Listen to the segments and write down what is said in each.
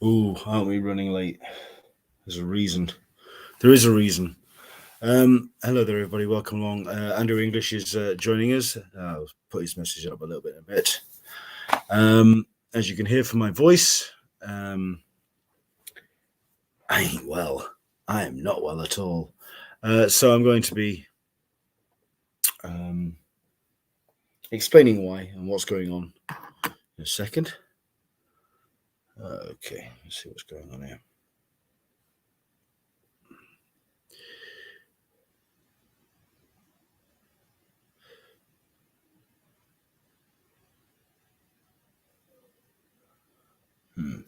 Ooh, aren't we running late? There's a reason. There is a reason. Hello there, everybody. Welcome along. Andrew English is joining us. I'll put his message up a little bit in a bit. As you can hear from my voice, I ain't well. I am not well at all. So I'm going to be explaining why and what's going on in a second. Okay, let's see what's going on here.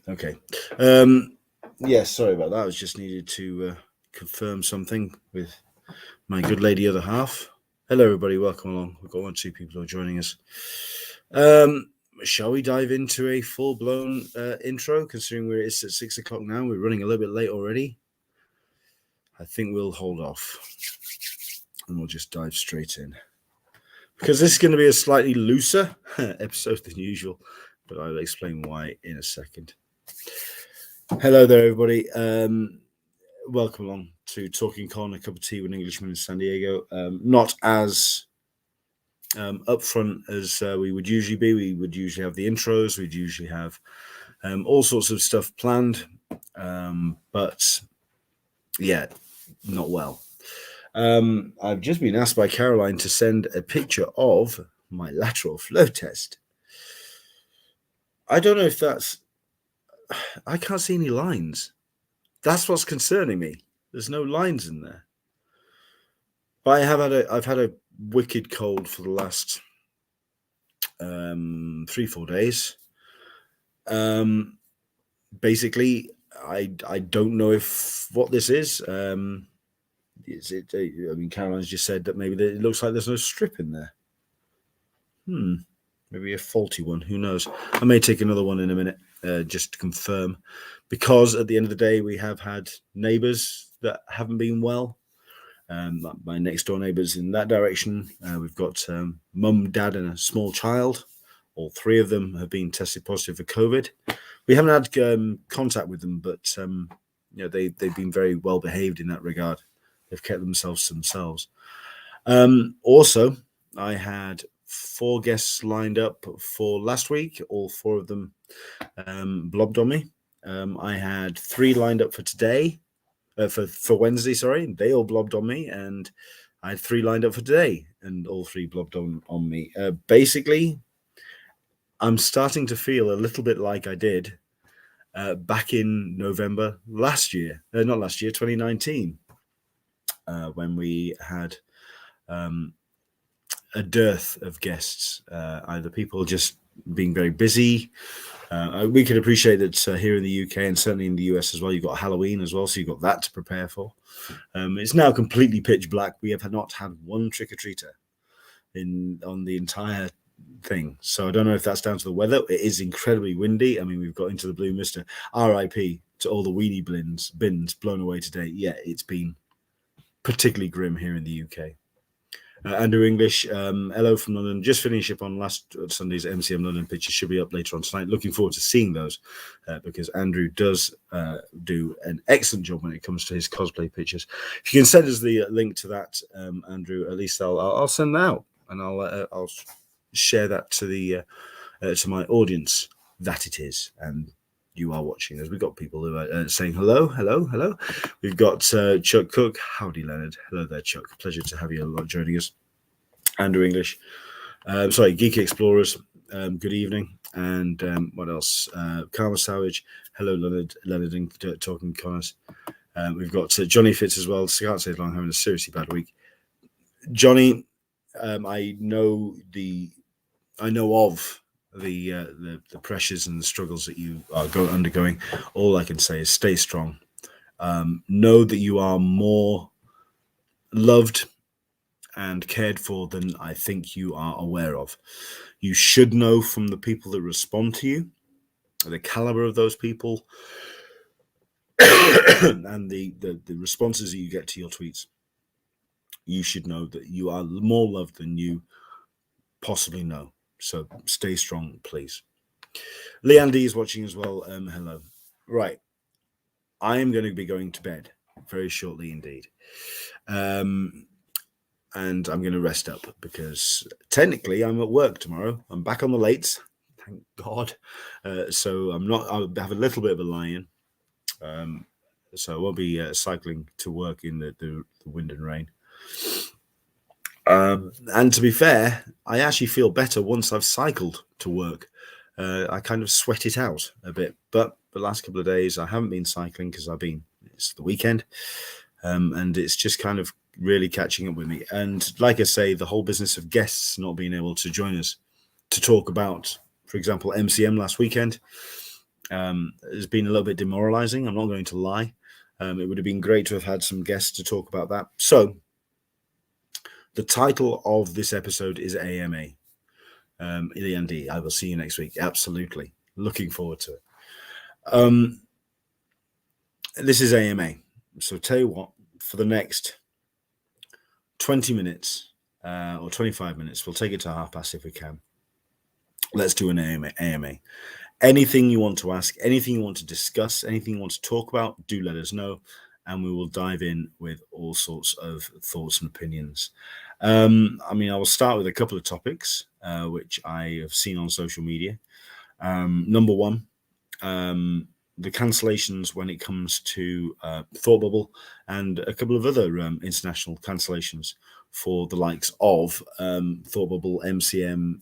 Okay. Yes, sorry about that. I was just needed to confirm something with my good lady other half. Hello, everybody. Welcome along. We've got 1 or 2 people who are joining us. Shall we dive into a full-blown intro, considering it's at 6 o'clock now? We're running a little bit late already. I think we'll hold off and we'll just dive straight in. Because this is going to be a slightly looser episode than usual, but I'll explain why in a second. Hello there, everybody. Welcome along to Talkin Con, a cup of tea with Englishman in San Diego. Not as upfront as we would usually be. We would usually have the intros. We'd usually have all sorts of stuff planned. But yeah, not well. I've just been asked by Caroline to send a picture of my lateral flow test. I don't know if that's... I can't see any lines. That's what's concerning me. There's no lines in there. But I've had a wicked cold for the last 3-4 days. Basically, I don't know if what this is. Is it? I mean, Caroline's just said that maybe it looks like there's no strip in there. Maybe a faulty one. Who knows? I may take another one in a minute just to confirm, because at the end of the day, we have had neighbours that haven't been well. My next door neighbours in that direction. We've got mum, dad, and a small child. All 3 of them have been tested positive for COVID. We haven't had contact with them, but they've been very well behaved in that regard. They've kept themselves to themselves. Also, I had 4 guests lined up for last week. All 4 of them blobbed on me. I had 3 lined up for today. For Wednesday, sorry, they all blobbed on me, and I had 3 lined up for today, and all 3 blobbed on me. Basically, I'm starting to feel a little bit like I did back in November last year, 2019, when we had a dearth of guests, either people just being very busy. We can appreciate that here in the UK and certainly in the US as well, you've got Halloween as well, so you've got that to prepare for. It's now completely pitch black. We have not had one trick-or-treater on the entire thing. So I don't know if that's down to the weather. It is incredibly windy. I mean, we've got into the blue mister. RIP to all the weenie bins blown away today. Yeah, it's been particularly grim here in the UK. Andrew English, hello from London. Just finished up on last Sunday's MCM London pictures. Should be up later on tonight. Looking forward to seeing those because Andrew does do an excellent job when it comes to his cosplay pictures. If you can send us the link to that, Andrew, at least I'll send that out and I'll share that to the to my audience that it is, and you are watching us. We've got people who are saying hello. We've got Chuck Cook. Howdy, Leonard. Hello there, Chuck. Pleasure to have you joining us. Andrew English. Geeky Explorers. Good evening. And what else? Karma Savage. Hello, Leonard and Talkin Connors. We've got Johnny Fitz as well. So I can't say long, having a seriously bad week. Johnny, I know of the pressures and the struggles that you are undergoing. All I can say is stay strong. Know that you are more loved and cared for than I think you are aware of. You should know from the people that respond to you, the caliber of those people, and the responses that you get to your tweets. You should know that you are more loved than you possibly know. So stay strong, please. Leanne D is watching as well. Hello. Right. I am going to be going to bed very shortly indeed. And I'm going to rest up because technically I'm at work tomorrow. I'm back on the lates, thank God. So I'll have a little bit of a lie-in. So I won't be cycling to work in the wind and rain. And to be fair, I actually feel better once I've cycled to work. I kind of sweat it out a bit. But the last couple of days, I haven't been cycling because it's the weekend. And it's just kind of really catching up with me. And like I say, the whole business of guests not being able to join us to talk about, for example, MCM last weekend, has been a little bit demoralizing. I'm not going to lie. It would have been great to have had some guests to talk about that. So the title of this episode is AMA. Andy, I will see you next week. Absolutely. Looking forward to it. This is AMA. So tell you what, for the next 20 minutes or 25 minutes, we'll take it to past if we can. Let's do an AMA. Anything you want to ask, anything you want to discuss, anything you want to talk about, do let us know. And we will dive in with all sorts of thoughts and opinions. I will start with a couple of topics, which I have seen on social media. Number one, the cancellations when it comes to Thought Bubble and a couple of other international cancellations for the likes of Thought Bubble, MCM,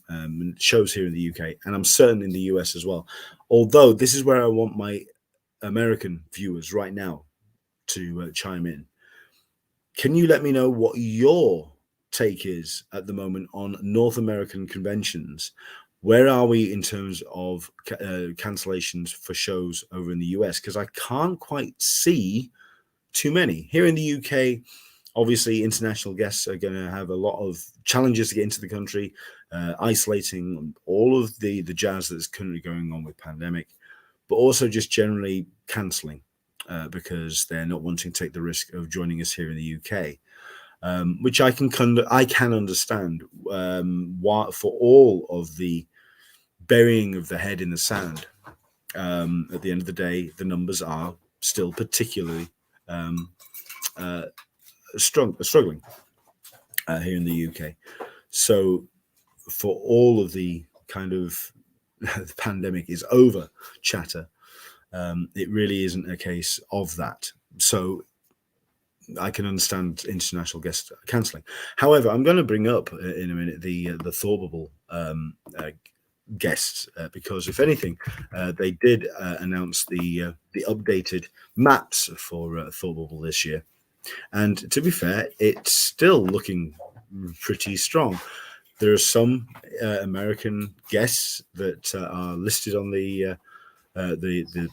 shows here in the UK, and I'm certain in the US as well. Although this is where I want my American viewers right now to chime in. Can you let me know what your take is at the moment on North American conventions? Where are we in terms of cancellations for shows over in the US? Because I can't quite see too many. Here in the UK, obviously, international guests are going to have a lot of challenges to get into the country, isolating all of the jazz that's currently going on with pandemic, but also just generally cancelling because they're not wanting to take the risk of joining us here in the UK. Which I can understand. Why, for all of the burying of the head in the sand, at the end of the day, the numbers are still particularly struggling here in the UK. So, for all of the kind of the pandemic is over chatter, it really isn't a case of that. So I can understand international guests cancelling. However, I'm going to bring up in a minute the Thought Bubble guests because, if anything, they did announce the updated maps for Thought Bubble this year, and to be fair, it's still looking pretty strong. There are some American guests that are listed on the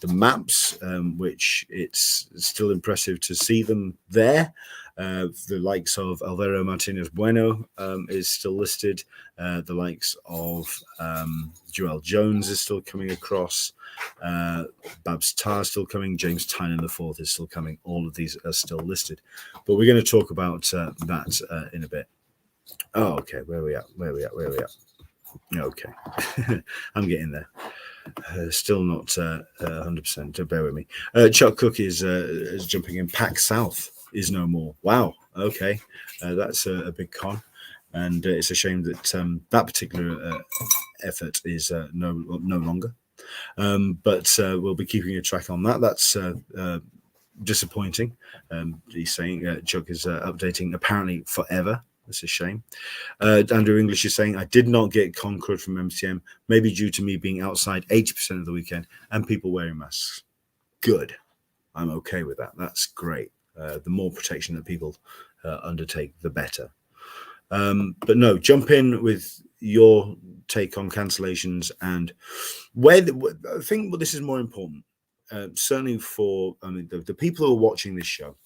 maps, which it's still impressive to see them there. The likes of Alvaro Martinez Bueno is still listed. The likes of Joel Jones is still coming across. Babs Tarr is still coming. James Tynan IV is still coming. All of these are still listed. But we're going to talk about that in a bit. Oh, okay. Where are we at? Okay. I'm getting there. Still not 100%. Bear with me. Chuck Cook is jumping in. Pack South is no more. Wow. Okay. That's a big con. And it's a shame that that particular effort is no longer. But we'll be keeping a track on that. That's disappointing. He's saying Chuck is updating apparently forever. That's a shame. Andrew English is saying, I did not get Concord from MCM, maybe due to me being outside 80% of the weekend and people wearing masks. Good. I'm okay with that. That's great. The more protection that people undertake, the better. But no, jump in with your take on cancellations and I think this is more important. Certainly for the people who are watching this show.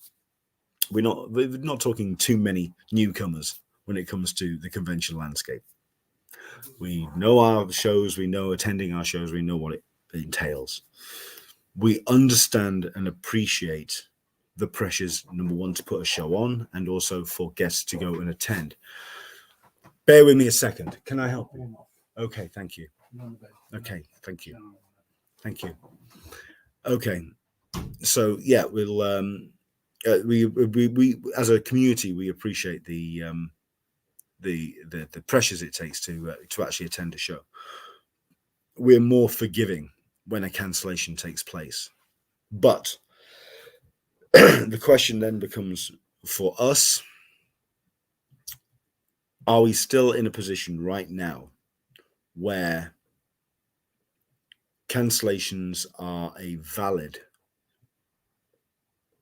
We're not talking too many newcomers when it comes to the convention landscape. We know our shows, we know attending our shows, we know what it entails. We understand and appreciate the pressures, number one, to put a show on, and also for guests to go and attend. Bear with me a second. Can I help you? Okay, thank you. Okay, thank you. Thank you. Okay, so yeah, we'll we as a community we appreciate the pressures it takes to actually attend a show. We're more forgiving when a cancellation takes place, but the question then becomes for us: are we still in a position right now where cancellations are a valid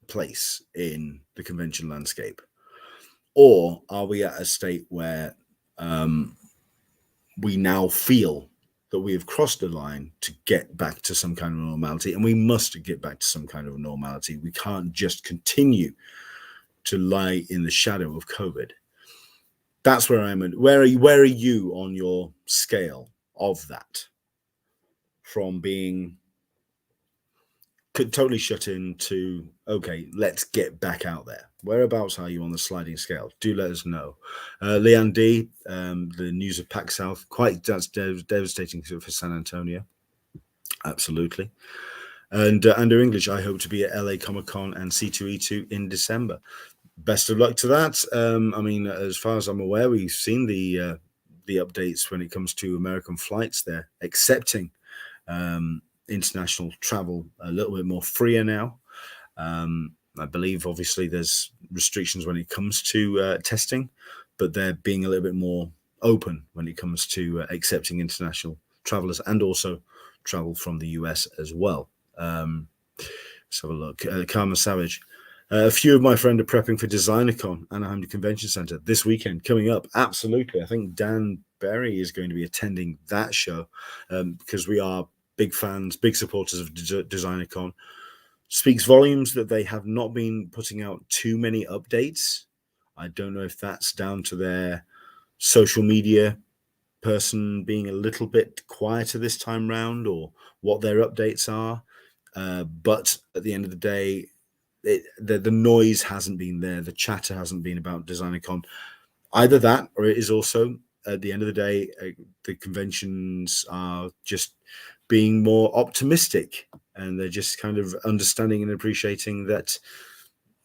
place in the convention landscape? Or are we at a state where we now feel that we have crossed the line to get back to some kind of normality, and we must get back to some kind of normality? We can't just continue to lie in the shadow of COVID. That's where I'm at. Where are you on your scale of that? From being totally shut in to, okay, let's get back out there. Whereabouts are you on the sliding scale? Do let us know. Leanne D, the news of Pac South, quite devastating for San Antonio. Absolutely. And under English, I hope to be at LA Comic Con and C2E2 in December. Best of luck to that. I mean, as far as I'm aware, we've seen the updates when it comes to American flights. They're accepting international travel a little bit more freer now. I believe obviously there's restrictions when it comes to testing, but they're being a little bit more open when it comes to accepting international travelers and also travel from the US as well. Let's have a look. Karma Savage. A few of my friends are prepping for DesignerCon, Anaheim Convention Center, this weekend coming up. Absolutely. I think Dan Berry is going to be attending that show because we are big fans, big supporters of DesignerCon. Speaks volumes that they have not been putting out too many updates. I don't know if that's down to their social media person being a little bit quieter this time round or what their updates are. But at the end of the day, the noise hasn't been there. The chatter hasn't been about DesignerCon. Either that, or it is also, at the end of the day, the conventions are just being more optimistic, and they're just kind of understanding and appreciating that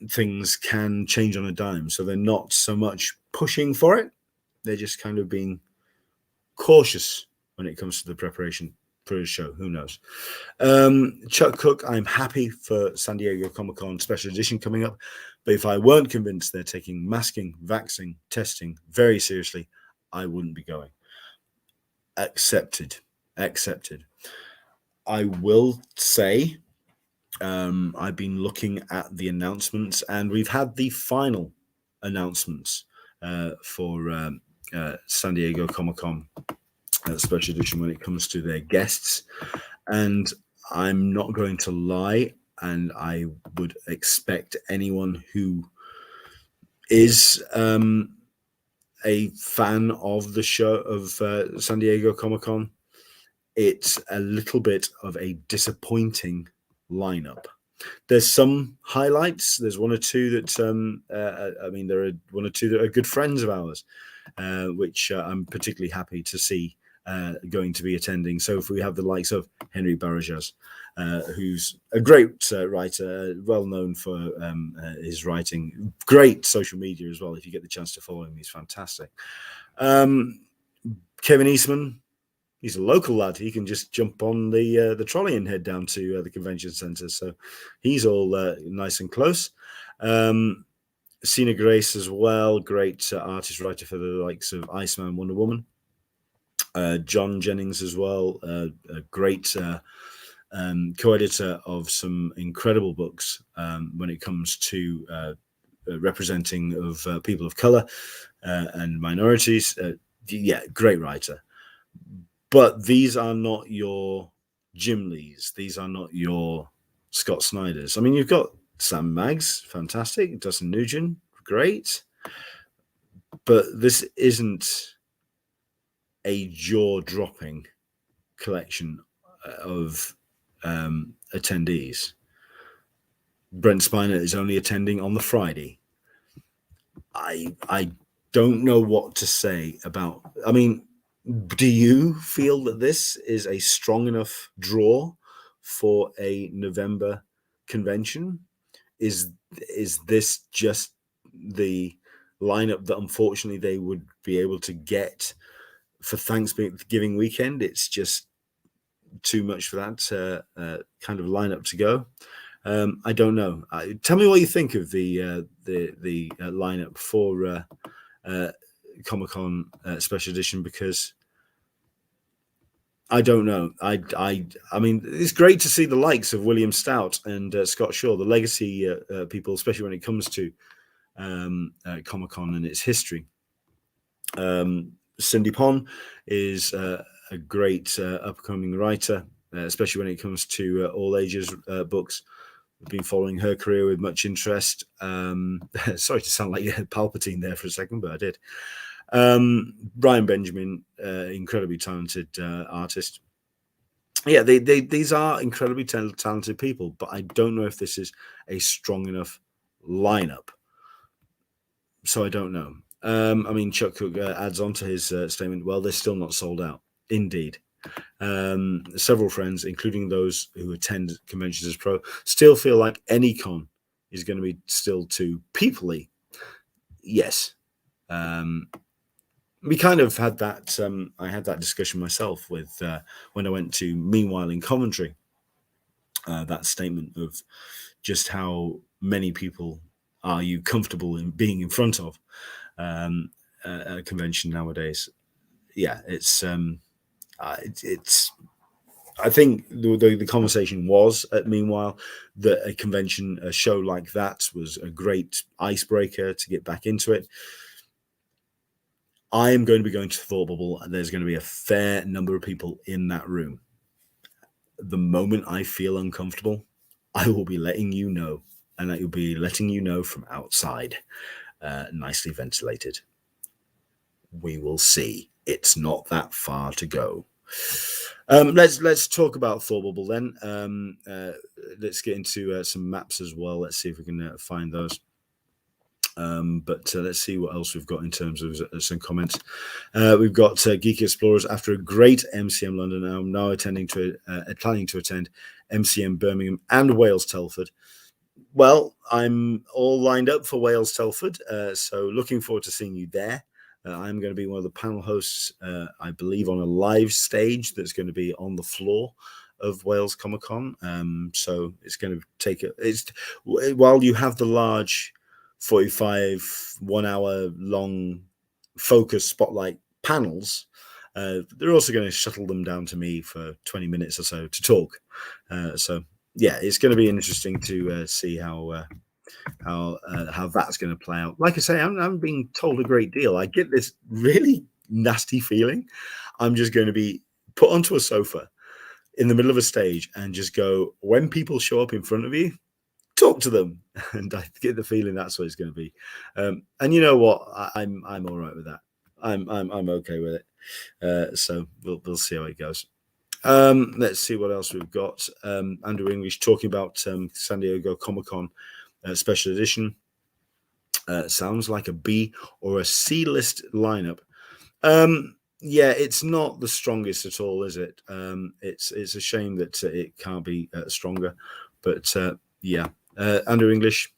things can change on a dime. So they're not so much pushing for it. They're just kind of being cautious when it comes to the preparation for a show. Who knows? Chuck Cook, I'm happy for San Diego Comic-Con special edition coming up, but if I weren't convinced they're taking masking, vaccine, testing very seriously, I wouldn't be going. Accepted. I will say I've been looking at the announcements, and we've had the final announcements for San Diego Comic-Con special edition when it comes to their guests. And I'm not going to lie, and I would expect anyone who is a fan of the show of San Diego Comic-Con, it's a little bit of a disappointing lineup. There's some highlights. There's one or two that I mean, there are one or two that are good friends of ours, which I'm particularly happy to see going to be attending. So if we have the likes of Henry Barajas, who's a great writer, well known for his writing, great social media as well. If you get the chance to follow him, he's fantastic. Kevin Eastman, he's a local lad. He can just jump on the trolley and head down to the convention center. So he's all nice and close. Sina Grace as well, great artist writer for the likes of Iceman, Wonder Woman. John Jennings as well, a great co-editor of some incredible books when it comes to representing of people of color and minorities. Yeah, great writer. But these are not your Jim Lees. These are not your Scott Snyders. I mean, you've got Sam Maggs, fantastic. Dustin Nugent, great. But this isn't a jaw-dropping collection of attendees. Brent Spiner is only attending on the Friday. I don't know what to say about. I mean, do you feel that this is a strong enough draw for a November convention? Is this just the lineup that unfortunately they would be able to get for Thanksgiving weekend? It's just too much for that kind of lineup to go. I don't know. Tell me what you think of the lineup for Comic-Con Special Edition, because I don't know. I mean, it's great to see the likes of William Stout and Scott Shaw, the legacy people, especially when it comes to Comic-Con and its history. Cindy Pon is a great upcoming writer, especially when it comes to all ages books. I've been following her career with much interest. Sorry to sound like Palpatine there for a second, but I did. Brian Benjamin, incredibly talented artist. Yeah, these are incredibly talented people, but I don't know if this is a strong enough lineup. So I don't know. I mean, Chuck Cook adds on to his statement, well, they're still not sold out. Indeed. Several friends, including those who attend conventions as pro, still feel like any con is going to be still too peoply. Yes. We kind of had that. I had that discussion myself with when I went to Meanwhile in Commentary. That statement of just how many people are you comfortable in being in front of a convention nowadays. Yeah, it's. I think the conversation was at Meanwhile that a convention, a show like that was a great icebreaker to get back into it. I am going to be going to Thought Bubble, and there's going to be a fair number of people in that room. The moment I feel uncomfortable, I will be letting you know, and I will be letting you know from outside, nicely ventilated. We will see. It's not that far to go. Let's talk about Thought Bubble then. Let's get into some maps as well. Let's see if we can find those. But let's see what else we've got in terms of some comments. We've got Geeky Explorers. After a great MCM London, I'm now planning to attend MCM Birmingham and Wales Telford. Well, I'm all lined up for Wales Telford, so looking forward to seeing you there. I'm going to be one of the panel hosts, I believe, on a live stage that's going to be on the floor of Wales Comic Con. So it's going to take while you have the large 45 1 hour long focus spotlight panels, they're also going to shuttle them down to me for 20 minutes or so to talk. So yeah, it's going to be interesting to see how that's going to play out. Like I say, I'm being told a great deal. I get this really nasty feeling I'm just going to be put onto a sofa in the middle of a stage and just go, when people show up in front of you, talk to them. And I get the feeling that's what it's going to be. And you know what? I'm all right with that. I'm okay with it. So we'll see how it goes. Let's see what else we've got. Andrew English talking about San Diego Comic-Con Special Edition. Sounds like a B or a C list lineup. Yeah, it's not the strongest at all, is it? It's a shame that it can't be stronger. But yeah, Andrew English,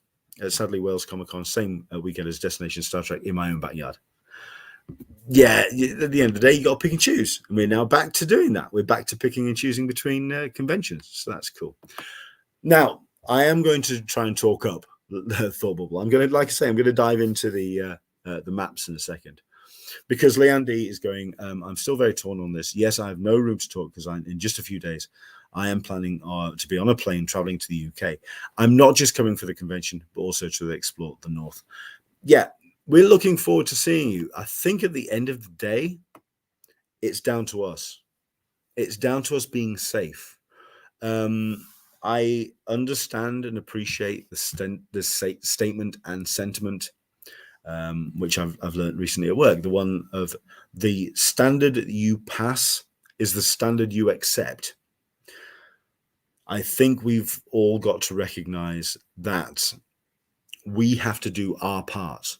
sadly, Wales Comic Con, same weekend as Destination Star Trek in my own backyard. Yeah, at the end of the day, you got to pick and choose. And we're now back to doing that. We're back to picking and choosing between conventions. So that's cool. Now, I am going to try and talk up the Thought Bubble. I'm going to, like I say, I'm going to dive into the maps in a second. Because Leandy is going, I'm still very torn on this. Yes, I have no room to talk because in just a few days, I am planning to be on a plane traveling to the UK. I'm not just coming for the convention, but also to explore the North. Yeah, we're looking forward to seeing you. I think at the end of the day, it's down to us. It's down to us being safe. I understand and appreciate the statement and sentiment, which I've learned recently at work. The one of the standard you pass is the standard you accept. I think we've all got to recognize that we have to do our part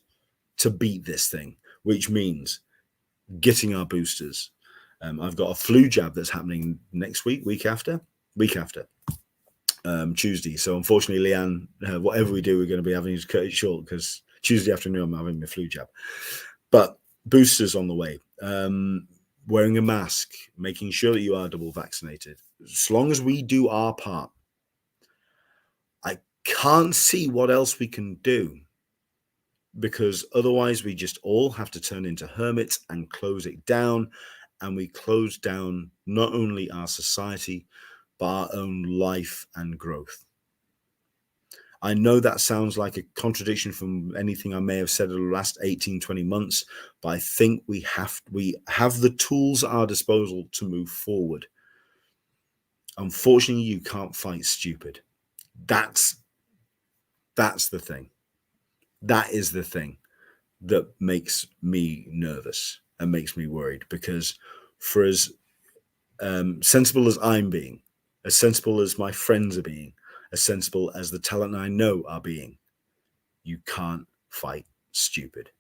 to beat this thing, which means getting our boosters. I've got a flu jab that's happening next week after. week after, Tuesday. So unfortunately, Leanne, whatever we do, we're going to be having to cut it short because Tuesday afternoon I'm having my flu jab. But boosters on the way. Wearing a mask, making sure that you are double vaccinated. As long as we do our part, I can't see what else we can do, because otherwise we just all have to turn into hermits and close it down. And we close down not only our society, but our own life and growth. I know that sounds like a contradiction from anything I may have said in the last 18, 20 months, but I think we have the tools at our disposal to move forward. Unfortunately, you can't fight stupid. That's the thing. That is the thing that makes me nervous and makes me worried, because for as sensible as I'm being, as sensible as my friends are being, as sensible as the talent I know are being, you can't fight stupid.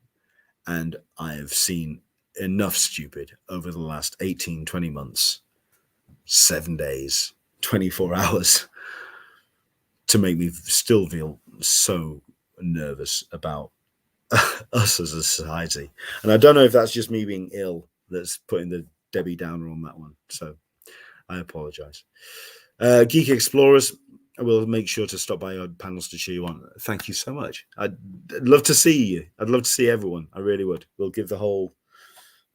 And I have seen enough stupid over the last 18, 20 months, 7 days, 24 hours, to make me still feel so nervous about us as a society. And I don't know if that's just me being ill that's putting the Debbie Downer on that one. So I apologize. Geek Explorers, I will make sure to stop by our panels to cheer you on. Thank you so much. I'd love to see you. I'd love to see everyone. I really would. We'll give the whole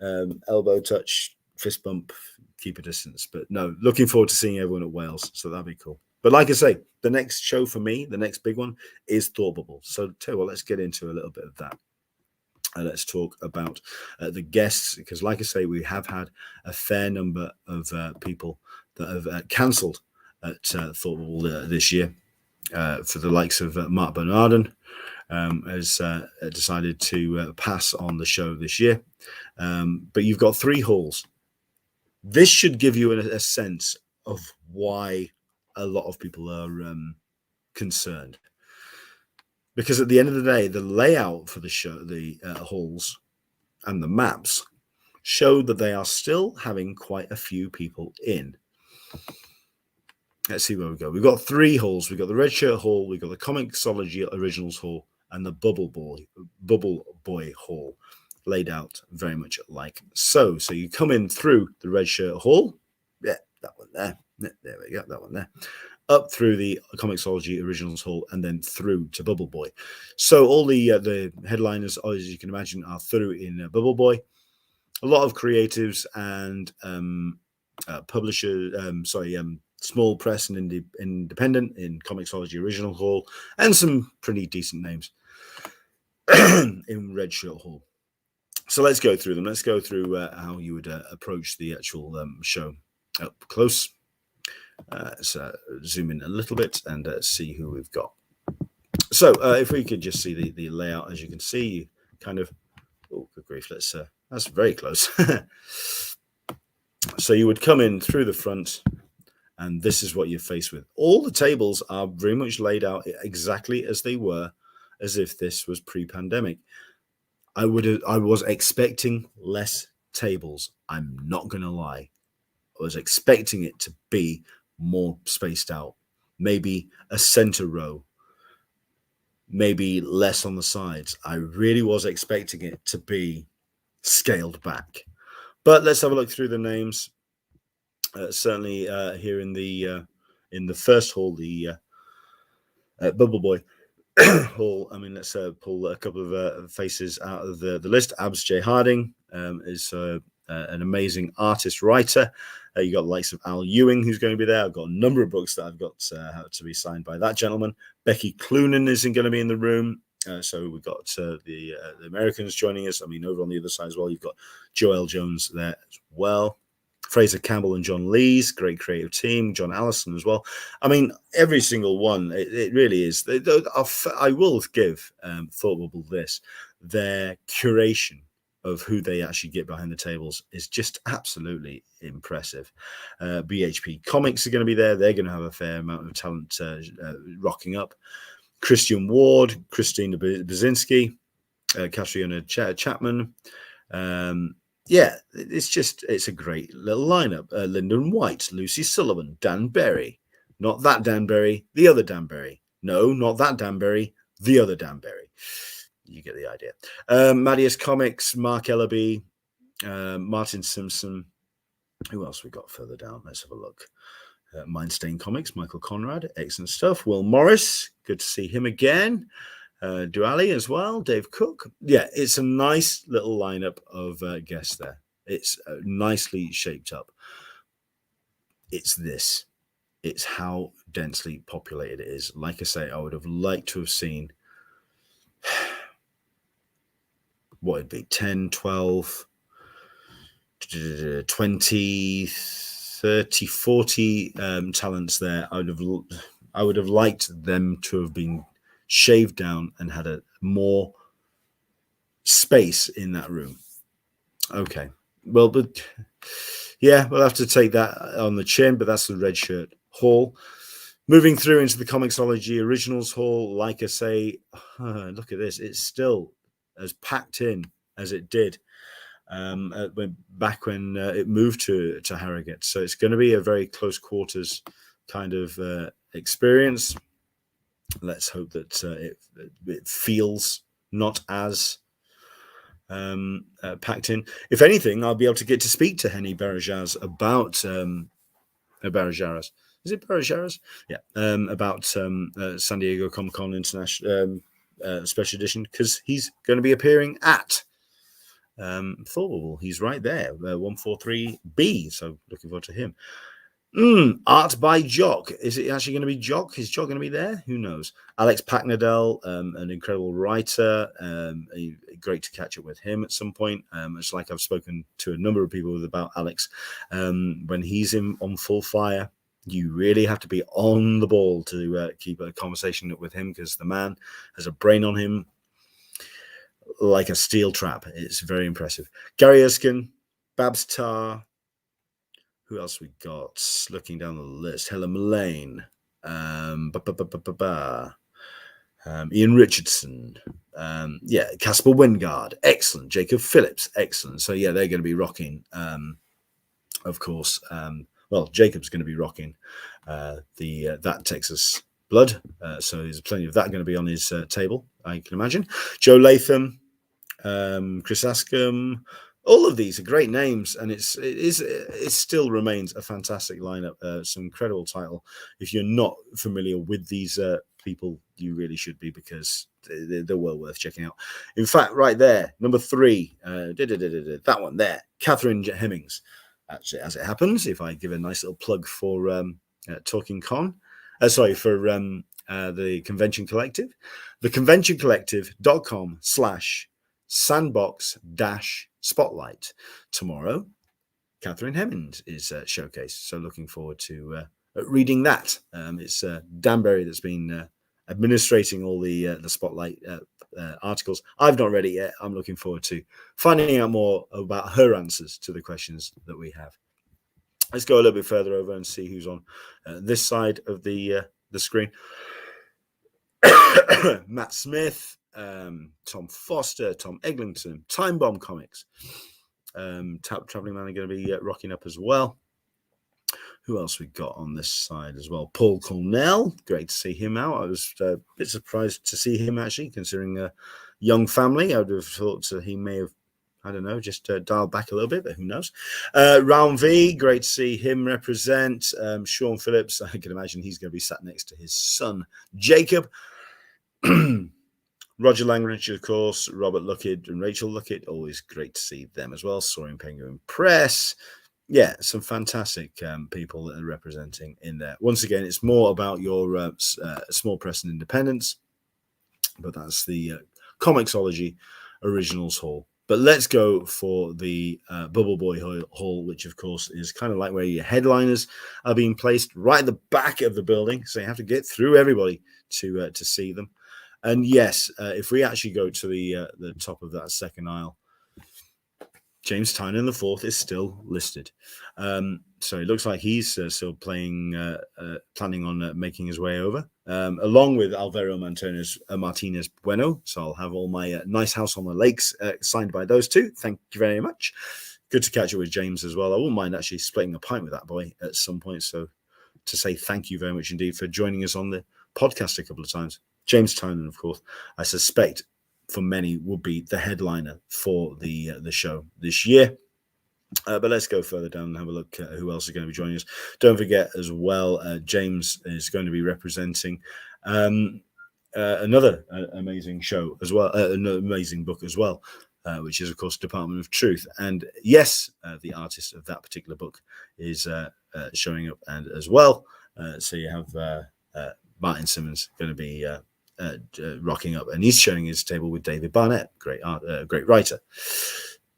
elbow touch, fist bump, keep a distance. But no, looking forward to seeing everyone at Wales. So that'd be cool. But like I say, the next show for me, the next big one, is Thought Bubble. So tell you what, let's get into a little bit of that. Let's talk about the guests, because like I say, we have had a fair number of people that have cancelled at Thought Bubble this year. For the likes of Mark Bernardin has decided to pass on the show this year. But you've got 3 halls. This should give you a sense of why a lot of people are concerned. Because at the end of the day, the layout for the show, the halls and the maps show that they are still having quite a few people in. Let's see where we go. We've got 3 halls. We've got the Red Shirt Hall, we've got the Comixology Originals Hall, and the Bubble Boy Hall, laid out very much like so. So you come in through the Red Shirt Hall. Yeah, that one there. There we go, that one there. Up through the Comixology Originals Hall, and then through to Bubble Boy. So all the headliners, as you can imagine, are through in Bubble Boy. A lot of creatives and publishers, small press and independent in Comixology Original Hall, and some pretty decent names in Red Shirt Hall. So let's go through them. Let's go through how you would approach the actual show up close. Let's zoom in a little bit and see who we've got. So if we could just see the layout, as you can see, kind of, oh, good grief, that's very close. So you would come in through the front, and this is what you're faced with. All the tables are very much laid out exactly as they were, as if this was pre-pandemic. I was expecting less tables. I'm not going to lie. I was expecting it to be more spaced out, maybe a center row, maybe less on the sides. I really was expecting it to be scaled back. But let's have a look through the names. Certainly here in the first hall, the Bubble Boy hall. I mean, let's pull a couple of faces out of the list. Abs J. Harding is an amazing artist writer. You got the likes of Al Ewing, who's going to be there. I've got a number of books that I've got to be signed by that gentleman. Becky Cloonan isn't going to be in the room. So we've got the Americans joining us. I mean, over on the other side as well, you've got Joel Jones there as well. Fraser Campbell and John Lee's great creative team. John Allison as well. I mean, every single one, it really is. I will give Thought Bubble this. Their curation of who they actually get behind the tables is just absolutely impressive. BHP Comics are going to be there. They're going to have a fair amount of talent rocking up. Christian Ward, Christina Baczynski, Katriona Chapman, yeah, it's a great little lineup. Lyndon White, Lucy Sullivan, Dan Berry. Not that Dan Berry, the other Dan Berry. No, not that Dan Berry, the other Dan Berry. You get the idea. Madius Comics, Mark Ellaby, Martin Simpson. Who else we got further down? Let's have a look. Mindstain Comics, Michael Conrad, excellent stuff. Will Morris, good to see him again. Duali as well, Dave Cook. Yeah, it's a nice little lineup of guests there. It's nicely shaped up. It's how densely populated it is. Like I say, I would have liked to have seen what it'd be 10, 12, 20, 30, 40 talents there. I would have liked them to have been shaved down and had a more space in that room. Okay, well, but yeah, we'll have to take that on the chin, but that's the Red Shirt Hall. Moving through into the Comixology Originals Hall, like I say, look at this. It's still as packed in as it did back when it moved to Harrogate. So it's going to be a very close quarters kind of experience. Let's hope that it feels not as packed in. If anything, I'll be able to get to speak to Henny Barajas about Barajas. Is it Barajas? Yeah, about San Diego Comic Con International Special Edition, because he's going to be appearing at Thorwell. He's right there, 143B. So looking forward to him. Art by Jock. Is it actually going to be Jock? Is Jock going to be there? Who knows? Alex Packnadell, an incredible writer. Great to catch up with him at some point. It's like I've spoken to a number of people about Alex. When he's on full fire, you really have to be on the ball to keep a conversation with him, because the man has a brain on him like a steel trap. It's very impressive. Gary Erskine, Babs Tarr. Who else we got? Looking down the list, Helen Mullane, Ian Richardson, Casper Wingard, excellent. Jacob Phillips, excellent. So yeah, they're going to be rocking. Of course, Jacob's going to be rocking that Texas Blood. So there's plenty of that going to be on his table, I can imagine. Joe Latham, Chris Askham. All of these are great names, and it still remains a fantastic lineup. Some incredible title. If you're not familiar with these people, you really should be, because they're well worth checking out. In fact, right there, number 3, that one there, Catherine Hemmings. Actually, as it happens, if I give a nice little plug for Talkin Con, for the Convention Collective, theconventioncollective.com/sandbox-spotlight. Tomorrow, Catherine Hemmings is showcased, so looking forward to reading that. It's Dan Berry that's been administrating all the spotlight articles. I've not read it yet. I'm looking forward to finding out more about her answers to the questions that we have. Let's go a little bit further over and see who's on this side of the screen. Matt Smith, Tom Foster, Tom Eglinton, Time Bomb Comics. Traveling Man are going to be rocking up as well. Who else we got on this side as well? Paul Cornell, great to see him out. I was a bit surprised to see him, actually, considering a young family. I would have thought he may have, I don't know, just dialed back a little bit, but who knows? Round V, great to see him represent. Sean Phillips, I can imagine he's going to be sat next to his son, Jacob. Roger Langridge, of course, Robert Luckett and Rachel Luckett, always great to see them as well. Soaring Penguin Press. Yeah, some fantastic people that are representing in there. Once again, it's more about your small press and independence, but that's the Comixology Originals Hall. But let's go for the Bubble Boy Hall, which, of course, is kind of like where your headliners are being placed right at the back of the building. So you have to get through everybody to see them. And yes, if we actually go to the top of that second aisle, James Tynan IV is still listed. So it looks like he's still planning on making his way over, along with Alvaro Martinez Bueno. So I'll have all my Nice House on the Lakes signed by those two. Thank you very much. good to catch up with James as well. I wouldn't mind actually splitting a pint with that boy at some point. So to say thank you very much indeed for joining us on the podcast a couple of times. James Tynan, of course, I suspect for many will be the headliner for the show this year. But let's go further down and have a look at who else is going to be joining us. Don't forget as well, James is going to be representing another amazing show as well, an amazing book as well, which is, of course, Department of Truth. And yes, the artist of that particular book is showing up and as well. So you have Martin Simmons going to be rocking up, and he's sharing his table with David Barnett, great writer.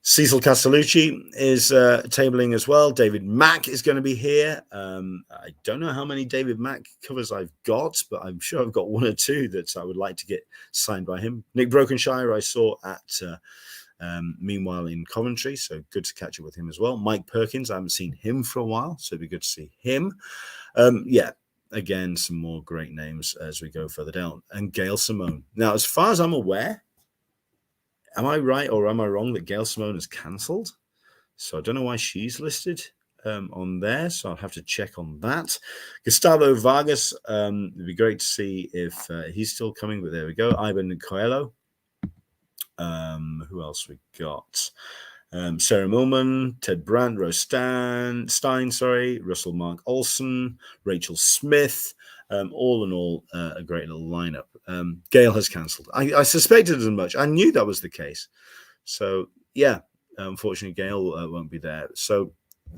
Cecil Castellucci is tabling as well. David Mack is going to be here. I don't know how many David Mack covers I've got, but I'm sure I've got one or two that I would like to get signed by him. Nick Brokenshire I saw at Meanwhile in Coventry, so good to catch up with him as well. Mike Perkins, I haven't seen him for a while, so it'd be good to see him. Yeah, again, some more great names as we go further down. And Gail Simone. Now, as far as I'm aware, am I right or am I wrong that Gail Simone is cancelled? So I don't know why she's listed on there. So I'll have to check on that. Gustavo Vargas, it'd be great to see if he's still coming, but there we go. Ivan Coelho. Who else we got? Sarah Millman, Ted Brandt, Rose Stein, Russell Mark Olson, Rachel Smith. All in all, a great little lineup. Gail has cancelled. I suspected as much. I knew that was the case. So yeah, unfortunately, Gail won't be there. So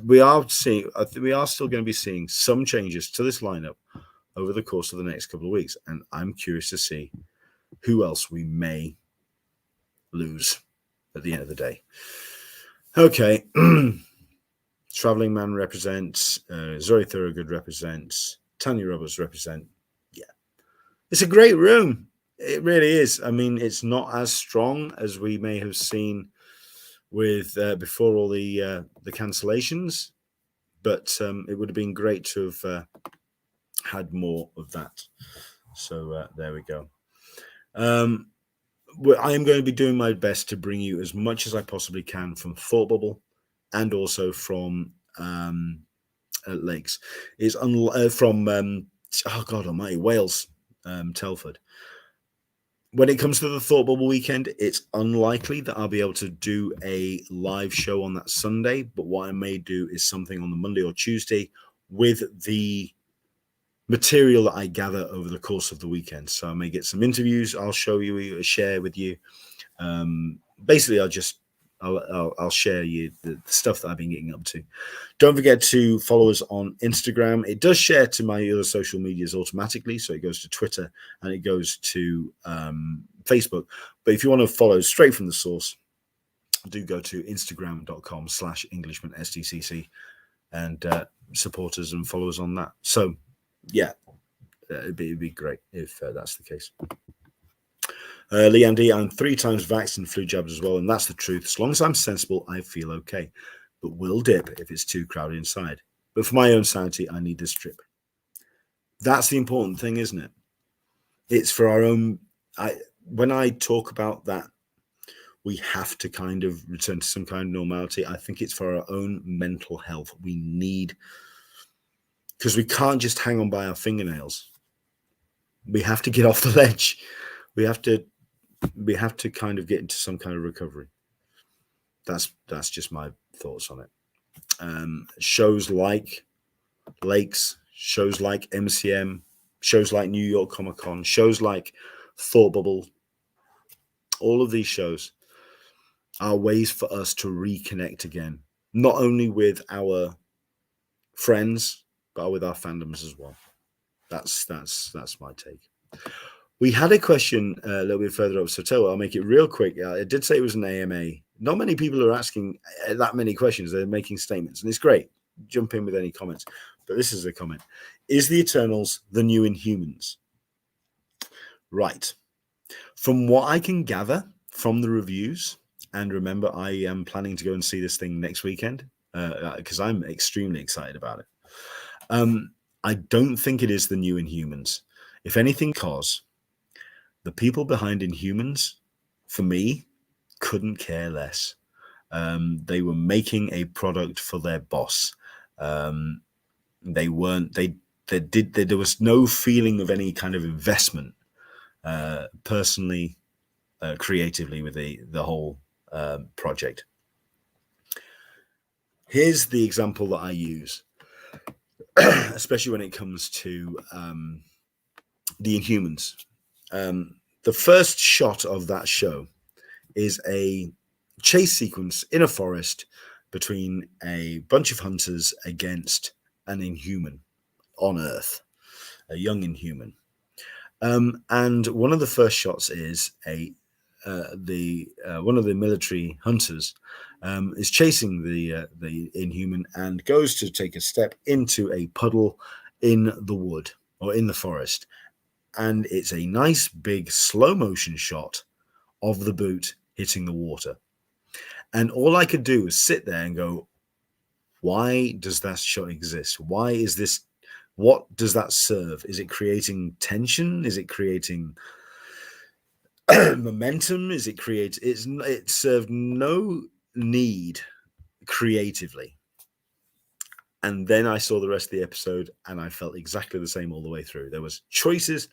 we are still going to be seeing some changes to this lineup over the course of the next couple of weeks, and I'm curious to see who else we may lose at the end of the day. Okay, Traveling Man represents. Zoe Thorogood represents. Tanya Roberts represent. Yeah, it's a great room. It really is. I mean, it's not as strong as we may have seen with before all the cancellations, but it would have been great to have had more of that. So there we go. I am going to be doing my best to bring you as much as I possibly can from Thought Bubble and also from Lakes. Is from oh God Almighty, Wales, Telford. When it comes to the Thought Bubble weekend, it's unlikely that I'll be able to do a live show on that Sunday. But what I may do is something on the Monday or Tuesday with the material that I gather over the course of the weekend. So I may get some interviews. I'll show you, share with you. Basically, I'll share you the stuff that I've been getting up to. Don't forget to follow us on Instagram. It does share to my other social medias automatically. So it goes to Twitter and it goes to Facebook. But if you want to follow straight from the source, do go to instagram.com/EnglishmanSTCC and support us and follow us on that. So yeah, it'd be great if that's the case. Lee Andy, I'm 3 times vaxxed and flu jabbed as well, and that's the truth. As long as I'm sensible, I feel okay, but will dip if it's too crowded inside. But for my own sanity, I need this trip. That's the important thing, isn't it? It's for our own. When I talk about that, we have to kind of return to some kind of normality. I think it's for our own mental health. We need, because we can't just hang on by our fingernails. We have to get off the ledge. We have to kind of get into some kind of recovery. That's just my thoughts on it. Shows like Lakes, shows like MCM, shows like New York Comic Con, shows like Thought Bubble, all of these shows are ways for us to reconnect again, not only with our friends, but with our fandoms as well. That's my take. We had a question a little bit further up, so I'll make it real quick. I did say it was an AMA. Not many people are asking that many questions. They're making statements, and it's great. Jump in with any comments. But this is a comment. Is the Eternals the new Inhumans? Right. From what I can gather from the reviews, and remember, I am planning to go and see this thing next weekend because I'm extremely excited about it. I don't think it is the new Inhumans. If anything, because the people behind Inhumans, for me, couldn't care less. They were making a product for their boss. They weren't. There was no feeling of any kind of investment, personally, creatively, with the whole project. Here's the example that I use, especially when it comes to the Inhumans. The first shot of that show is a chase sequence in a forest between a bunch of hunters against an Inhuman on Earth, a young Inhuman. And one of the first shots is one of the military hunters is chasing the Inhuman and goes to take a step into a puddle in the wood or in the forest. And it's a nice big slow motion shot of the boot hitting the water. And all I could do was sit there and go, why does that shot exist? Why is this? What does that serve? Is it creating tension? Is it creating momentum? Is it it served no need creatively. And then I saw the rest of the episode and I felt exactly the same all the way through. There was choices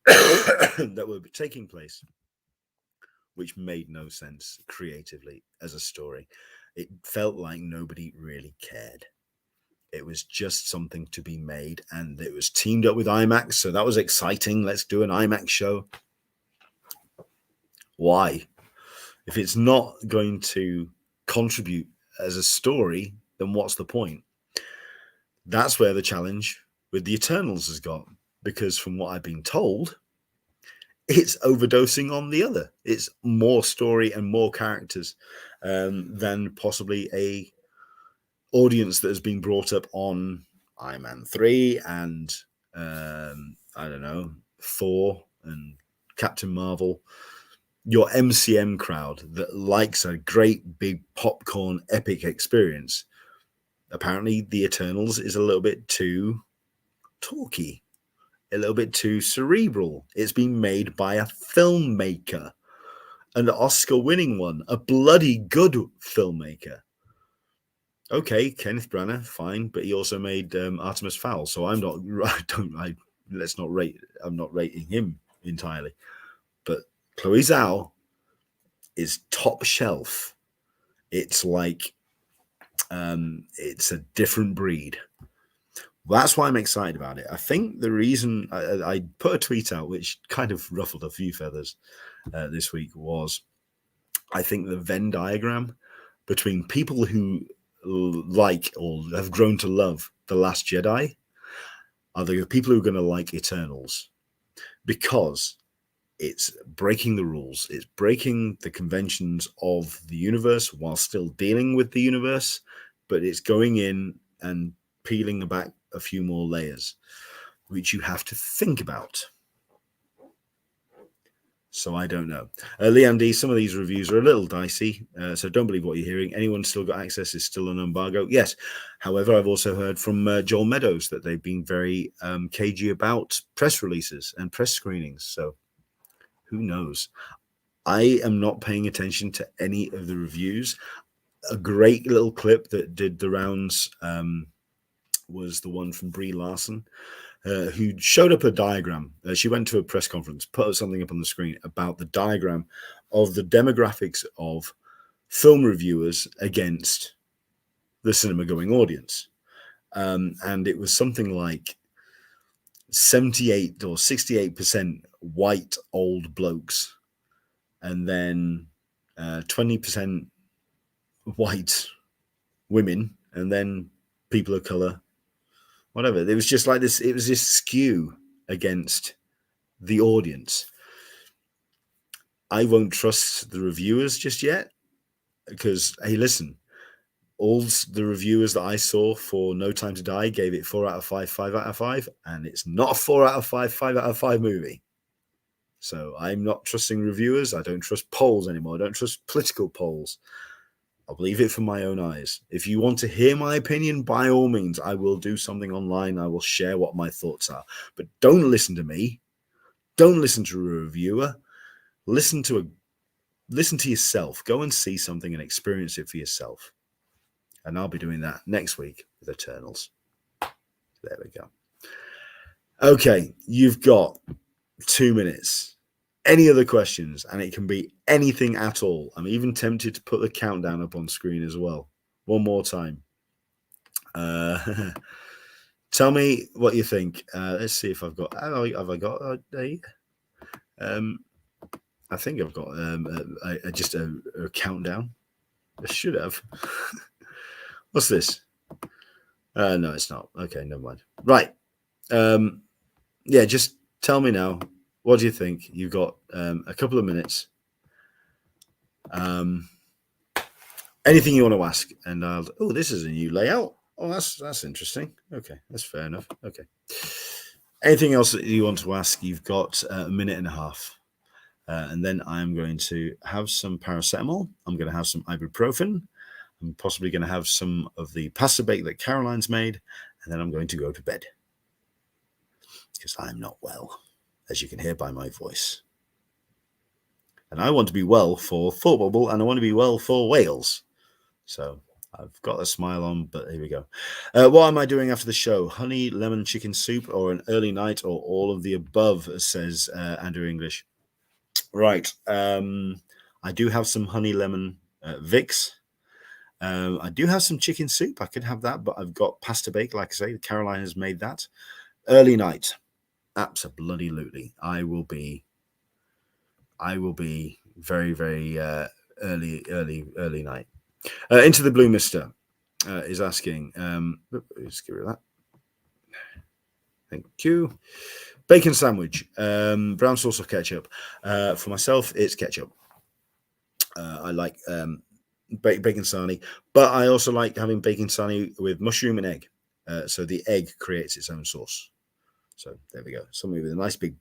that were taking place which made no sense creatively as a story. It felt like nobody really cared. It was just something to be made, and it was teamed up with IMAX, so that was exciting. Let's do an IMAX show. Why? If it's not going to contribute as a story, then what's the point? That's where the challenge with the Eternals has got, because from what I've been told, it's overdosing on the other. It's more story and more characters than possibly a audience that has been brought up on Iron Man 3 and I don't know, Thor and Captain Marvel. Your MCM crowd that likes a great big popcorn epic experience. Apparently the Eternals is a little bit too talky, a little bit too cerebral. It's been made by a filmmaker, an Oscar-winning one, a bloody good filmmaker. Okay, Kenneth Branagh, fine, but he also made Artemis Fowl, so I'm not rating him entirely. But Chloe Zhao is top shelf. It's like it's a different breed. That's why I'm excited about it. I think the reason I put a tweet out, which kind of ruffled a few feathers this week, was I think the Venn diagram between people who like or have grown to love The Last Jedi are the people who are going to like Eternals, because it's breaking the rules. It's breaking the conventions of the universe while still dealing with the universe, but it's going in and peeling back a few more layers, which you have to think about. So I don't know. Liam D, some of these reviews are a little dicey, so don't believe what you're hearing. Anyone still got access is still an embargo. Yes. However, I've also heard from Joel Meadows that they've been very cagey about press releases and press screenings. So who knows? I am not paying attention to any of the reviews. A great little clip that did the rounds was the one from Brie Larson, who showed up a diagram. She went to a press conference, put something up on the screen about the diagram of the demographics of film reviewers against the cinema-going audience. And it was something like 78 or 68% white old blokes, and then 20% white women, and then people of color, whatever. It was just like this. It was this skew against the audience. I won't trust the reviewers just yet, because, hey, listen, all the reviewers that I saw for No Time to Die gave it 4 out of 5, 5 out of 5, and it's not a 4 out of 5, 5 out of 5 movie. So I'm not trusting reviewers. I don't trust polls anymore. I don't trust political polls. I'll believe it from my own eyes. If you want to hear my opinion, by all means, I will do something online. I will share what my thoughts are. But don't listen to me. Don't listen to a reviewer. Listen to a listen to yourself. Go and see something and experience it for yourself. And I'll be doing that next week with Eternals. There we go. Okay, you've got 2 minutes. Any other questions? And it can be anything at all. I'm even tempted to put the countdown up on screen as well. One more time. Tell me what you think. Let's see if I've got. Have I got a? I think I've got just a countdown. I should have. What's this? No, it's not. Okay, never mind. Right. Yeah, just tell me now. What do you think? You've got a couple of minutes. Anything you want to ask, and I'll. Oh, this is a new layout. Oh, that's interesting. Okay, that's fair enough. Okay. Anything else that you want to ask? You've got a minute and a half, and then I'm going to have some paracetamol. I'm going to have some ibuprofen. I'm possibly going to have some of the pasta bake that Caroline's made, and then I'm going to go to bed because I'm not well, as you can hear by my voice. And I want to be well for Thought Bubble, and I want to be well for Wales. So I've got a smile on, but here we go. What am I doing after the show? Honey lemon chicken soup or an early night or all of the above, says Andrew English. Right. I do have some honey lemon Vicks. I do have some chicken soup. I could have that, but I've got pasta bake. Like I say, Caroline has made that. Early night. Absolutely. I will be very, very early night. Into the Blue Mister is asking. Let's get rid of that. Thank you. Bacon sandwich. Brown sauce or ketchup. For myself, it's ketchup. I like bacon sarnie, but I also like having bacon sarnie with mushroom and egg. So the egg creates its own sauce. So there we go. Something with a nice big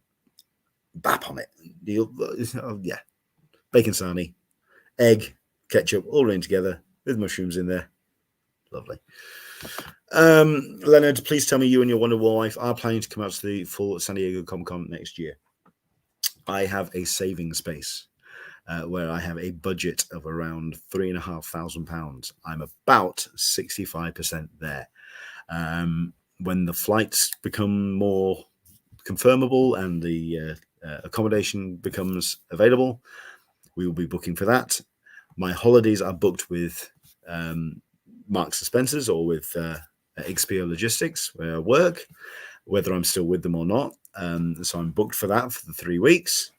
bap on it. Yeah. Bacon sarnie, egg, ketchup, all in together with mushrooms in there. Lovely. Leonard, please tell me you and your wonderful wife are planning to come out to the full San Diego Comic-Con next year. I have a saving space where I have a budget of around £3,500. I'm about 65% there. When the flights become more confirmable and the accommodation becomes available, we will be booking for that. My holidays are booked with Marks and Spencer's or with XPO Logistics, where I work, whether I'm still with them or not. So I'm booked for that for the 3 weeks.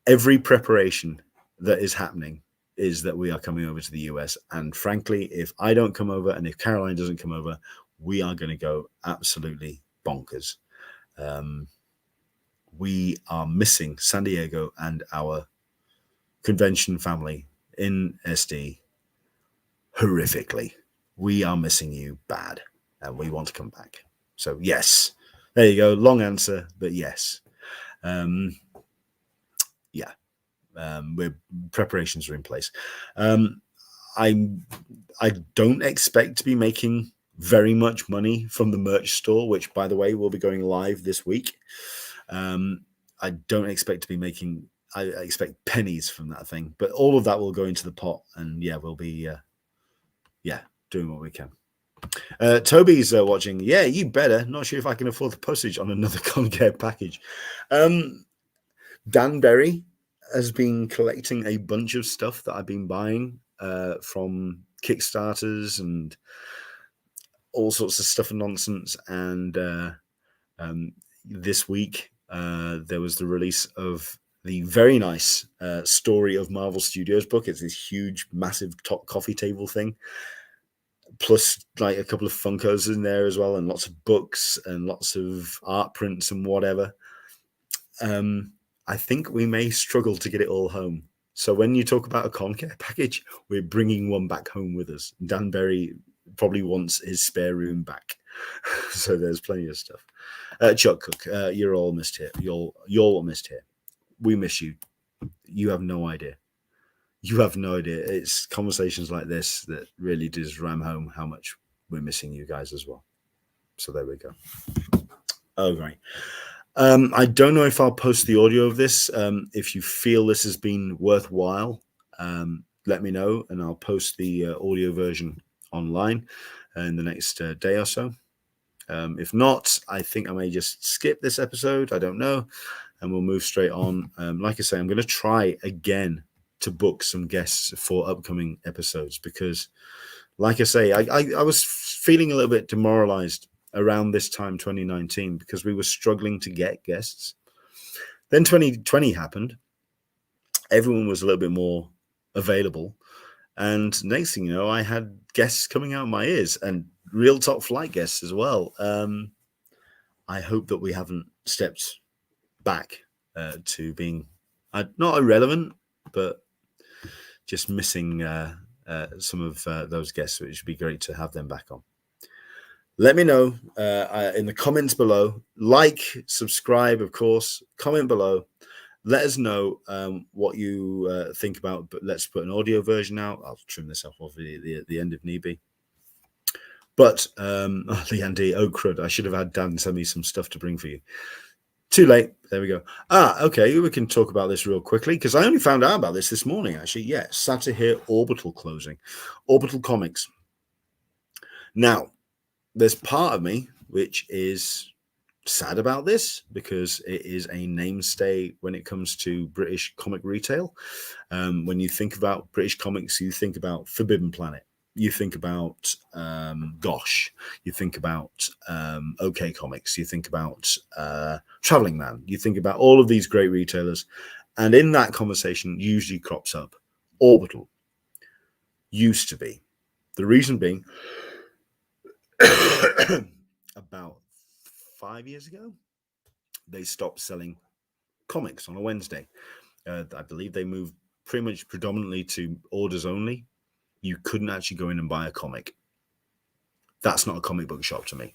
Every preparation that is happening is that we are coming over to the US. And frankly, if I don't come over and if Caroline doesn't come over, we are going to go absolutely bonkers. We are missing San Diego and our convention family in SD horrifically. We are missing you bad, and we want to come back. So yes, there you go. Long answer, but yes. Preparations are in place. I don't expect to be making very much money from the merch store, which, by the way, will be going live this week. I don't expect to be making. I expect pennies from that thing, but all of that will go into the pot, and yeah, we'll be doing what we can. Toby's watching. Yeah, you better. Not sure if I can afford the postage on another Concare package. Dan Berry has been collecting a bunch of stuff that I've been buying from Kickstarters and all sorts of stuff and nonsense. And this week, there was the release of the very nice Story of Marvel Studios book. It's this huge, massive top coffee table thing, plus like a couple of Funkos in there as well, and lots of books and lots of art prints and whatever. I think we may struggle to get it all home. So when you talk about a Concare package, we're bringing one back home with us. Dan Berry probably wants his spare room back. So there's plenty of stuff. Chuck Cook, you're all missed here. You're all missed here. We miss you. You have no idea. You have no idea. It's conversations like this that really does ram home how much we're missing you guys as well. So there we go. Oh, great. I don't know if I'll post the audio of this. If you feel this has been worthwhile, let me know, and I'll post the audio version online in the next day or so. If not, I think I may just skip this episode. I don't know, and we'll move straight on. Like I say, I'm going to try again to book some guests for upcoming episodes because, like I say, I was feeling a little bit demoralized around this time, 2019, because we were struggling to get guests. Then 2020 happened. Everyone was a little bit more available. And next thing you know, I had guests coming out of my ears and real top flight guests as well. I hope that we haven't stepped back to being not irrelevant, but just missing some of those guests, which would be great to have them back on. Let me know in the comments below. Like, subscribe, of course. Comment below. Let us know what you think about. But let's put an audio version out. I'll trim this off the end if need be. But Leandy, oh crud! I should have had Dan send me some stuff to bring for you. Too late. There we go. Okay. We can talk about this real quickly because I only found out about this morning. Actually, yeah. Sad to hear Orbital closing. Orbital Comics. Now, there's part of me which is sad about this because it is a mainstay when it comes to British comic retail. When you think about British comics, you think about Forbidden Planet, you think about Gosh, you think about OK Comics, you think about Traveling Man, you think about all of these great retailers, and in that conversation usually crops up Orbital. Used to be. The reason being about 5 years ago, they stopped selling comics on a Wednesday. I believe they moved pretty much predominantly to orders only. You couldn't actually go in and buy a comic. That's not a comic book shop to me.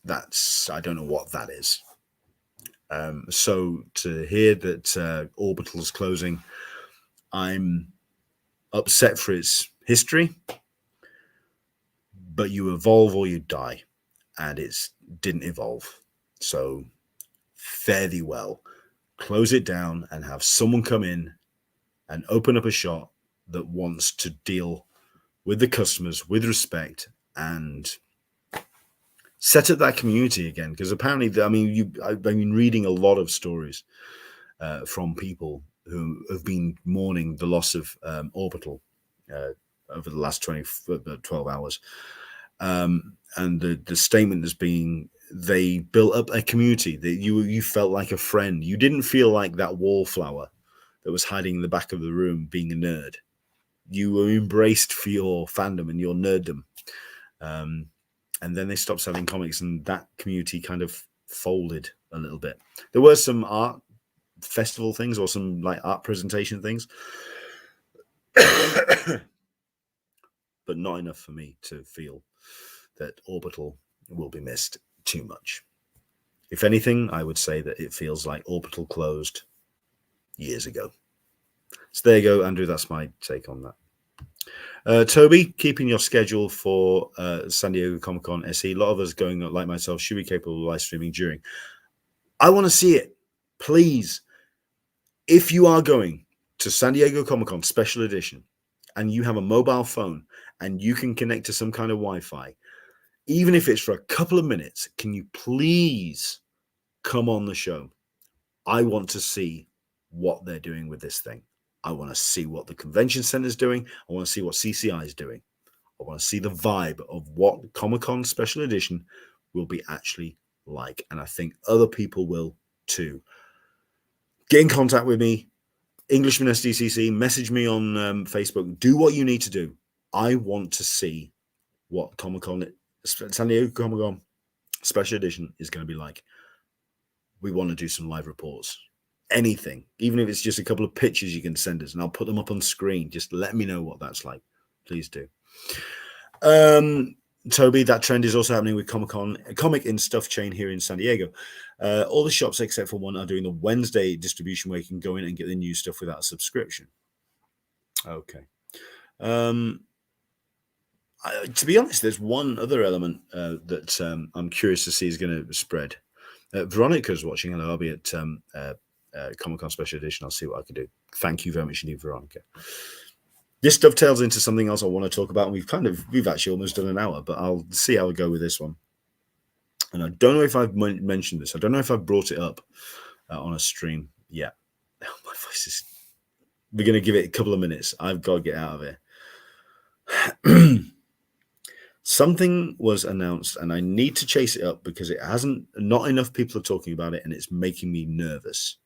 I don't know what that is. So to hear that Orbital's closing, I'm upset for its history, but you evolve or you die, and it didn't evolve. So fare thee well. Close it down and have someone come in and open up a shop that wants to deal with the customers with respect and set up that community again. Because apparently, I mean, I've been reading a lot of stories from people who have been mourning the loss of Orbital over the last 12 hours. And the statement has been, they built up a community that you felt like a friend. You didn't feel like that wallflower that was hiding in the back of the room being a nerd. You were embraced for your fandom and your nerddom. And then they stopped selling comics, and that community kind of folded a little bit. There were some art festival things or some like art presentation things, but not enough for me to feel that Orbital will be missed too much. If anything, I would say that it feels like Orbital closed years ago. So there you go, Andrew. That's my take on that. Toby, keeping your schedule for San Diego Comic-Con SE. A lot of us going, like myself, should be capable of live streaming during. I want to see it. Please, if you are going to San Diego Comic-Con Special Edition and you have a mobile phone and you can connect to some kind of Wi-Fi, even if it's for a couple of minutes, can you please come on the show? I want to see what they're doing with this thing. I want to see what the convention center is doing. I want to see what CCI is doing. I want to see the vibe of what Comic-Con Special Edition will be actually like. And I think other people will too. Get in contact with me, Englishman SDCC, message me on Facebook. Do what you need to do. I want to see what Comic-Con, San Diego Comic-Con Special Edition is going to be like. We want to do some live reports. Anything, even if it's just a couple of pictures you can send us and I'll put them up on screen. Just let me know what that's like. Please do. Toby, that trend is also happening with Comic-Con, a comic in stuff chain here in San Diego. All the shops except for one are doing the Wednesday distribution where you can go in and get the new stuff without a subscription. Okay. To be honest, there's one other element that I'm curious to see is going to spread. Veronica's watching. Hello, I'll be at Comic Con Special Edition. I'll see what I can do. Thank you very much indeed, Veronica. This dovetails into something else I want to talk about. And we've actually almost done an hour, but I'll see how we go with this one. And I don't know if I've mentioned this. I don't know if I've brought it up on a stream yet. Oh, my voice is... We're going to give it a couple of minutes. I've got to get out of here. Something was announced, and I need to chase it up because not enough people are talking about it, and it's making me nervous.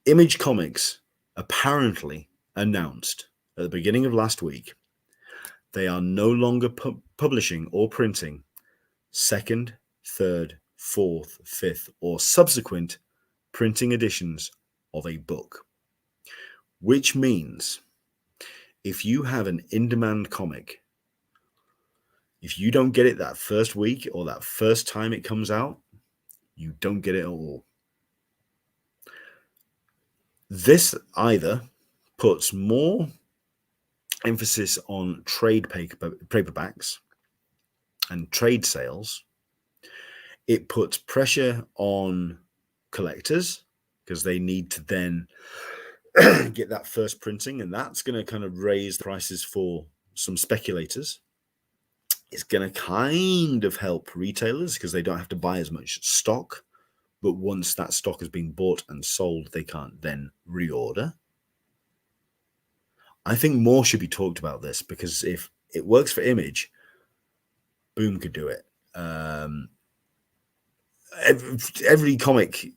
Image Comics apparently announced at the beginning of last week they are no longer publishing or printing second, third, fourth, fifth, or subsequent printing editions of a book. Which means if you have an in-demand comic, if you don't get it that first week or that first time it comes out, you don't get it at all. This either puts more emphasis on trade paperbacks and trade sales. It puts pressure on collectors because they need to then get that first printing, and that's going to kind of raise the prices for some speculators. It's going to kind of help retailers because they don't have to buy as much stock. But once that stock has been bought and sold, they can't then reorder. I think more should be talked about this because if it works for Image, Boom could do it. Every comic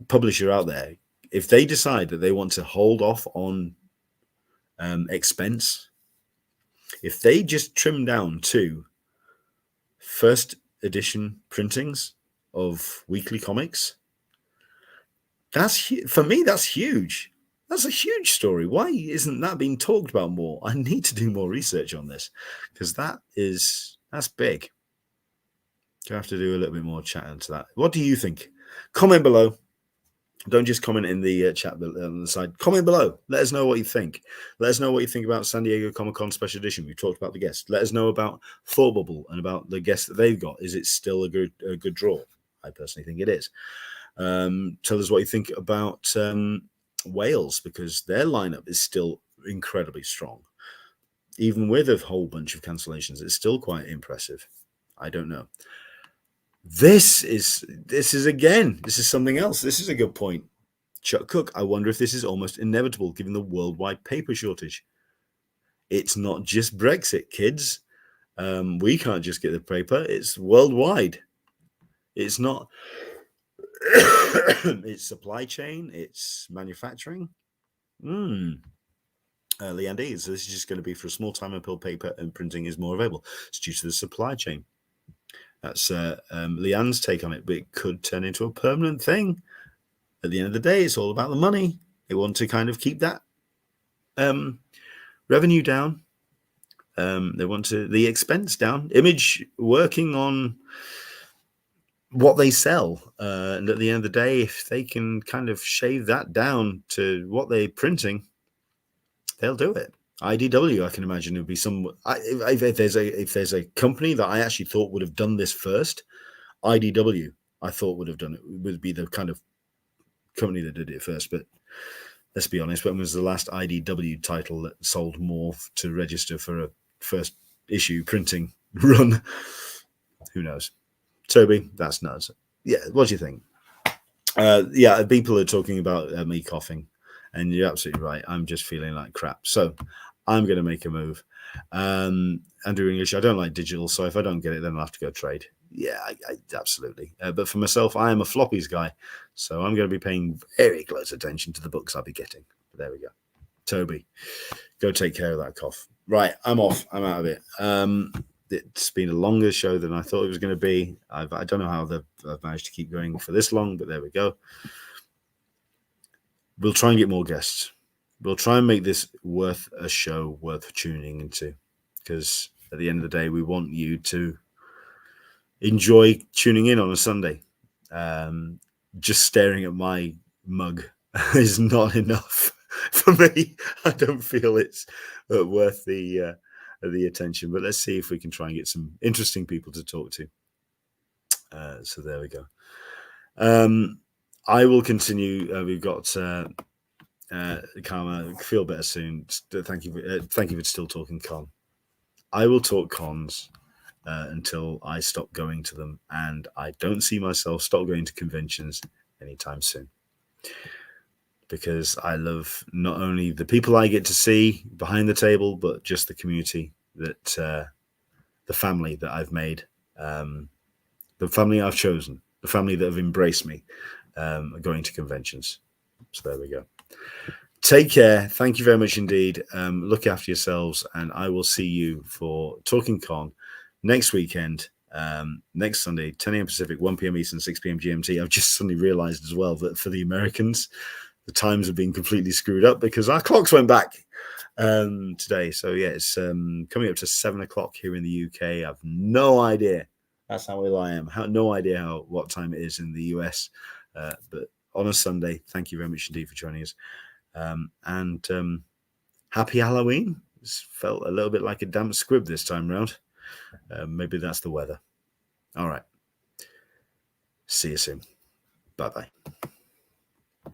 publisher out there, if they decide that they want to hold off on expense, if they just trim down to first edition printings of weekly comics, for me, that's huge. That's a huge story. Why isn't that being talked about more? I need to do more research on this because that's big. I have to do a little bit more chat into that. What do you think? Comment below. Don't just comment in the chat on the side. Comment below. Let us know what you think. Let us know what you think about San Diego Comic-Con Special Edition. We've talked about the guests. Let us know about Thought Bubble and about the guests that they've got. Is it still a good draw? I personally think it is. Tell us what you think about Wales, because their lineup is still incredibly strong. Even with a whole bunch of cancellations, it's still quite impressive. I don't know. This is something else. This is a good point. Chuck Cook, I wonder if this is almost inevitable given the worldwide paper shortage. It's not just Brexit, kids. We can't just get the paper. It's worldwide. It's not. It's supply chain. It's manufacturing. Leanne, so this is just going to be for a small time until paper and printing is more available. It's due to the supply chain. That's Leanne's take on it, but it could turn into a permanent thing. At the end of the day, it's all about the money. They want to kind of keep that revenue down. They want the expense down. Image working on what they sell. And at the end of the day, if they can kind of shave that down to what they're printing, they'll do it. IDW, I can imagine, would be if there's a company that I actually thought would have done this first, IDW, I thought would have done it, would be the kind of company that did it first. But let's be honest, when was the last IDW title that sold more to register for a first issue printing run? Who knows? Toby, that's nuts. Yeah, what do you think? Yeah, people are talking about me coughing, and you're absolutely right. I'm just feeling like crap. So I'm going to make a move. Andrew English, I don't like digital, so if I don't get it, then I'll have to go trade. Yeah, I absolutely. But for myself, I am a floppies guy, so I'm going to be paying very close attention to the books I'll be getting. But there we go. Toby, go take care of that cough. Right, I'm off. I'm out of it. It's been a longer show than I thought it was going to be. I don't know how I've managed to keep going for this long, but there we go. We'll try and get more guests. We'll try and make this worth a show, worth tuning into, because at the end of the day, we want you to enjoy tuning in on a Sunday. Just staring at my mug is not enough for me. I don't feel it's worth the attention, but let's see if we can try and get some interesting people to talk to. So there we go. I will continue. We've got Karma. Feel better soon. Thank you for still talking con. I will talk cons until I stop going to them, and I don't see myself stop going to conventions anytime soon, because I love not only the people I get to see behind the table, but just the community, that the family that I've made, the family I've chosen, the family that have embraced me, going to conventions. So there we go. Take care. Thank you very much indeed. Look after yourselves, and I will see you for Talking Con next weekend, next Sunday, 10 a.m. Pacific, 1 p.m. Eastern, 6 p.m. GMT. I've just suddenly realized as well that for the Americans, the times have been completely screwed up because our clocks went back today. So yeah, it's coming up to 7 o'clock here in the UK. I have no idea. That's how ill I am. No idea what time it is in the US. But on a Sunday, thank you very much indeed for joining us. And happy Halloween. It's felt a little bit like a damp squib this time round. Maybe that's the weather. All right. See you soon. Bye-bye.